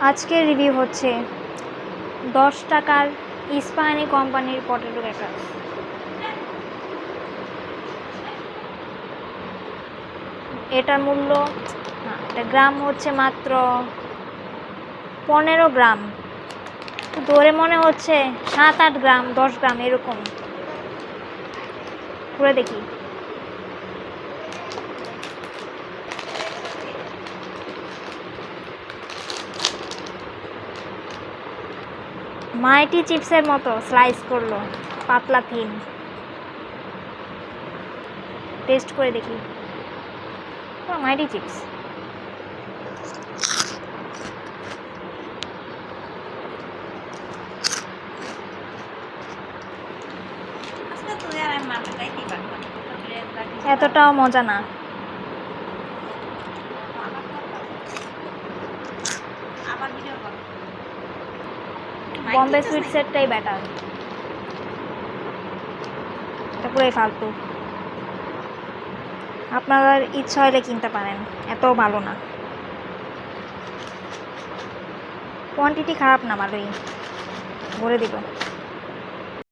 আজকের রিভিউ হচ্ছে 10 টাকার ইস্পাহানি কোম্পানির পটেটো ক্র্যাকার। এটার মূল্য এটা গ্রাম হচ্ছে মাত্র 15 গ্রাম, ধরে মনে হচ্ছে 7-8 গ্রাম 10 গ্রাম এরকম। পুরো দেখি। মাইটি চিপসের মতো স্লাইস করলো, পাতলা থিন। টেস্ট করে দেখি। মাইটি চিপস। এতটাও মজা না। বম্বে সুইটসেরটাই বেটার, এটা পুরোই ফালতু। আপনার ইচ্ছা হলে কিনতে পারেন, এতও ভালো না। কোয়ান্টিটি খারাপ না, ভালোই, ভরে দিব।